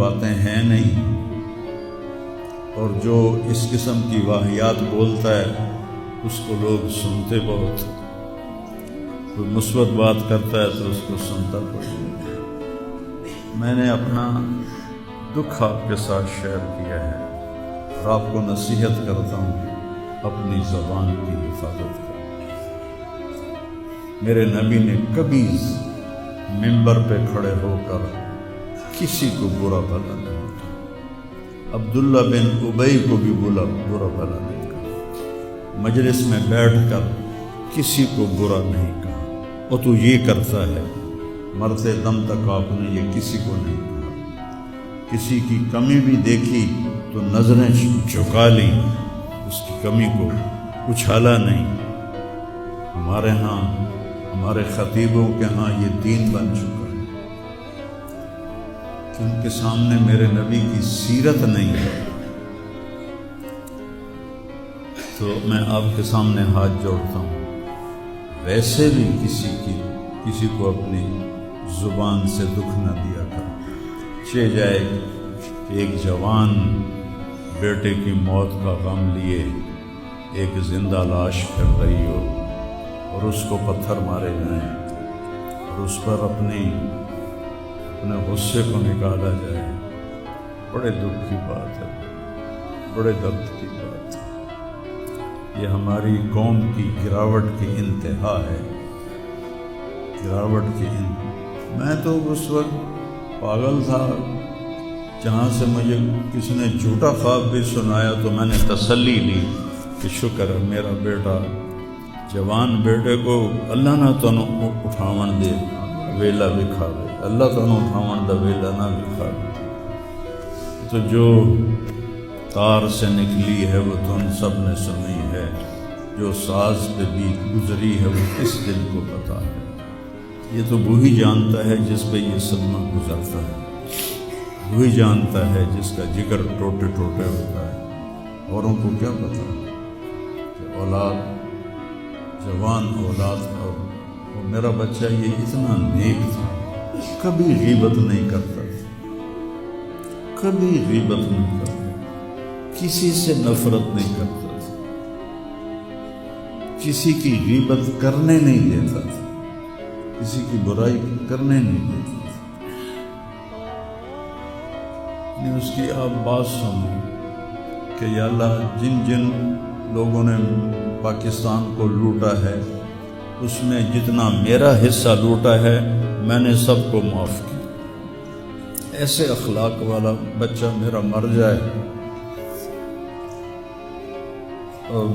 باتیں ہیں نہیں، اور جو اس قسم کی واہیات بولتا ہے اس کو لوگ سنتے بہت، کوئی مثبت بات کرتا ہے تو اس کو سنتا کوئی نہیں۔ میں نے اپنا دکھ آپ کے ساتھ شیئر کیا ہے اور آپ کو نصیحت کرتا ہوں اپنی زبان کی حفاظت کریں۔ میرے نبی نے کبھی منبر پہ کھڑے ہو کر کسی کو برا بھلا نہیں کہا، عبداللہ بن ابی کو بھی برا بھلا نہیں کہا، مجلس میں بیٹھ کر کسی کو برا نہیں کہا، اور تو یہ کرتا ہے، مرتے دم تک آپ نے یہ کسی کو نہیں کہا۔ کسی کی کمی بھی دیکھی تو نظریں جھکا لی، اس کی کمی کو اچھالا نہیں۔ ہمارے ہاں، ہمارے خطیبوں کے ہاں یہ دین بن چکا ہے کہ ان کے سامنے میرے نبی کی سیرت نہیں ہے، تو میں آپ کے سامنے ہاتھ جوڑتا ہوں، ویسے بھی کسی کو اپنی زبان سے دکھ نہ دیا کر۔ چہ جائے کہ ایک جوان بیٹے کی موت کا غم لیے ایک زندہ لاش پھر رہی ہو اور اس کو پتھر مارے جائیں اور اس پر اپنے غصے کو نکالا جائے، بڑے دکھ کی بات ہے، بڑے درد کی بات ہے۔ یہ ہماری قوم کی گراوٹ کی انتہا ہے، گراوٹ کی میں تو اس وقت پاگل تھا، جہاں سے مجھے کسی نے جھوٹا خواب بھی سنایا تو میں نے تسلی لی کہ شکر ہے میرا بیٹا، جوان بیٹے کو اللہ نہ تو اٹھاون دے ویلا بھی کھاوے، اللہ تو اٹھاون دا ویلا نہ بھی کھاوے۔ تو جو تار سے نکلی ہے وہ تم سب نے سنی ہے، جو ساز پہ بھی گزری ہے وہ کس دل کو پتا ہے۔ یہ تو وہی جانتا ہے جس پہ یہ صدمہ گزرتا ہے، وہی جانتا ہے جس کا جگر ٹوٹے ٹوٹے ہوتا ہے۔ اوروں کو کیا پتا کہ اولاد، جوان اولاد اور میرا بچہ یہ اتنا نیک تھا، کبھی غیبت نہیں کرتا تھا، کبھی غیبت نہیں کرتا، کسی سے نفرت نہیں کرتا تھا، کسی کی غیبت کرنے نہیں دیتا تھا، کسی کی برائی کرنے نہیں دیتا تھا۔ اس کی آپ بات سنیں کہ یا اللہ جن جن لوگوں نے پاکستان کو لوٹا ہے اس میں جتنا میرا حصہ لوٹا ہے میں نے سب کو معاف کیا۔ ایسے اخلاق والا بچہ میرا مر جائے اور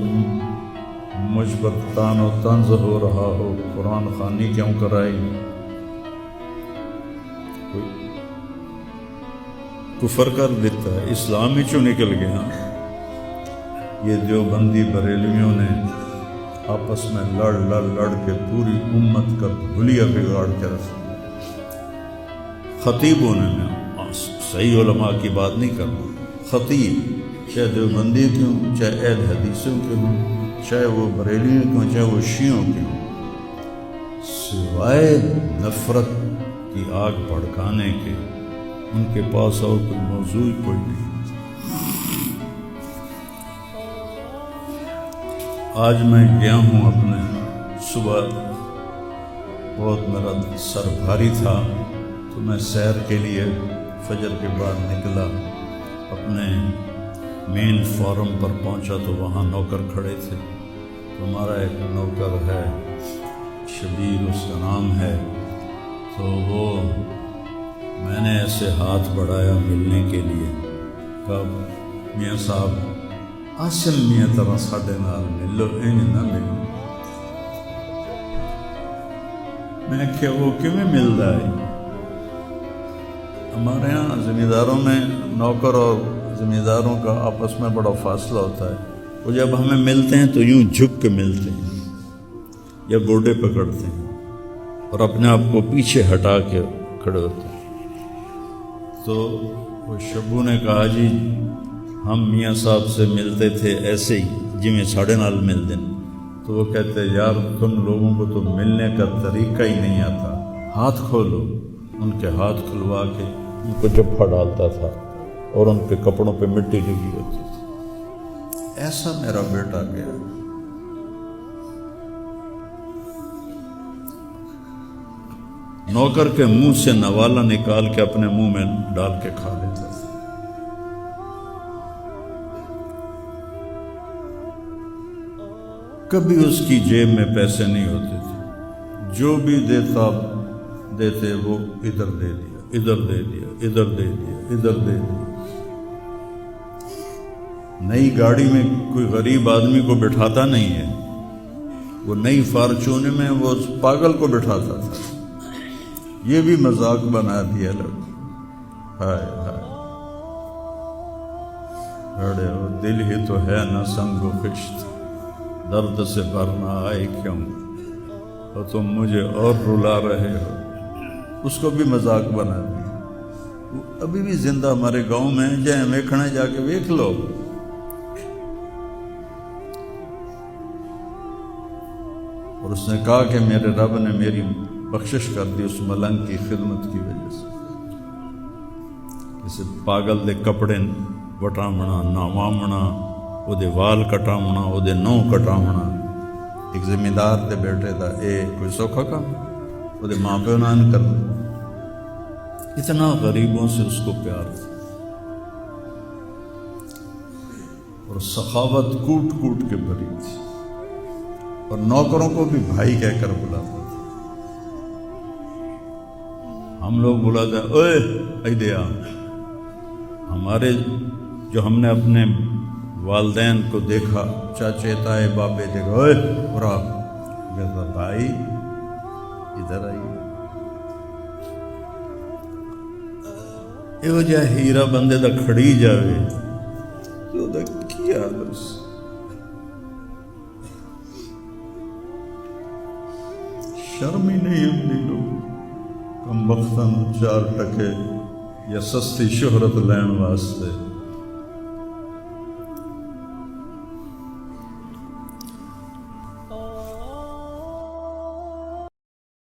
مجھ پر تان و طنز ہو رہا ہو، قرآن خوانی کیوں کرائی، کفر کر دیتا ہے، اسلام ہی چوں نکل گیا۔ یہ دیوبندی بریلویوں نے آپس میں لڑ کے پوری امت کا بھولیا بگاڑ کے رکھ دیا۔ خطیبوں نے، میں صحیح علماء کی بات نہیں کرنا، خطیب چاہے دیوبندی کیوں، چاہے اہل حدیثوں کے ہوں، چاہے وہ بریلیوں کے ہوں، چاہے وہ شیعوں کے ہوں، سوائے نفرت کی آگ بھڑکانے کے ان کے پاس اور کوئی موضوع کوئی نہیں۔ آج میں گیا ہوں اپنے، صبح بہت میرا سر بھاری تھا تو میں سیر کے لیے فجر کے بعد نکلا، اپنے مین فارم پر پہنچا تو وہاں نوکر کھڑے تھے، تو ہمارا ایک نوکر ہے شبیر اس کا نام ہے، تو وہ میں نے ایسے ہاتھ بڑھایا ملنے کے لیے، کہا میاں صاحب آسم میاں طرح ساڑھے نال ملو، انج نہ ملو۔ میں کہ وہ کیوں مل رہا ہے؟ ہمارے ہاں زمینداروں میں نوکر اور زمینداروں کا آپس میں بڑا فاصلہ ہوتا ہے، وہ جب ہمیں ملتے ہیں تو یوں جھک کے ملتے ہیں یا گوڈے پکڑتے ہیں اور اپنے آپ کو پیچھے ہٹا کے کھڑے ہوتے ہیں۔ تو وہ شبو نے کہا جی ہم میاں صاحب سے ملتے تھے ایسے ہی جی میں ساڑھے نال مل دیں، تو وہ کہتے یار تم لوگوں کو تو ملنے کا طریقہ ہی نہیں آتا، ہاتھ کھولو۔ ان کے ہاتھ کھلوا کے ان کو جھپا ڈالتا تھا اور ان کے کپڑوں پہ مٹی لگی ہوتی تھی. ایسا میرا بیٹا گیا. نوکر کے منہ سے نوالا نکال کے اپنے منہ میں ڈال کے کھا لیتا تھا. کبھی اس کی جیب میں پیسے نہیں ہوتے تھے. جو بھی دیتے وہ ادھر دے دیا, ادھر دے دیا, ادھر دے دیا, ادھر دے دیا. نئی گاڑی میں کوئی غریب آدمی کو بٹھاتا نہیں ہے, وہ نئی فارچون میں وہ پاگل کو بٹھاتا تھا. یہ بھی مذاق بنا دیا لوگ. ہائے ہائے بڑے ہو, دل ہی تو ہے نہ سنگ و خشت, درد سے بھرنا آئے کیوں, اور تم مجھے اور رلا رہے ہو. اس کو بھی مذاق بنا دیا. وہ ابھی بھی زندہ ہمارے گاؤں میں جائیں ویکھنے جا کے ویکھ لو. اور اس نے کہا کہ میرے رب نے میری بخشش کر دی اس ملنگ کی خدمت کی وجہ سے. اسے پاگل دے کپڑے وٹامنا, ناوامنا, وہ دے وال کٹامنا, وہ دے نو کٹامنا. ایک زمیندار دے بیٹے دا اے کوئی سوکھا کام, وہ دے ماں پہ نان کر دے. اتنا غریبوں سے اس کو پیار تھا, اور سخاوت کوٹ کوٹ کے بھری تھی, اور نوکروں کو بھی بھائی کہہ کر بلاتا تھا. ہم لوگ بلاتے ہیں اوے ایدیا. ہمارے جو ہم نے اپنے والدین کو دیکھا, چاچے تائے بابے دیکھا, اوے برا, کہتا بھائی ادھر آئیے. یہ وجہ ہیرا بندے دا کھڑی جاوے تو دا کیا بس. شرم ہی نہیں ہوتی لوگ کم وقتاً 4 ٹکے یا سستی شہرت لین واسطے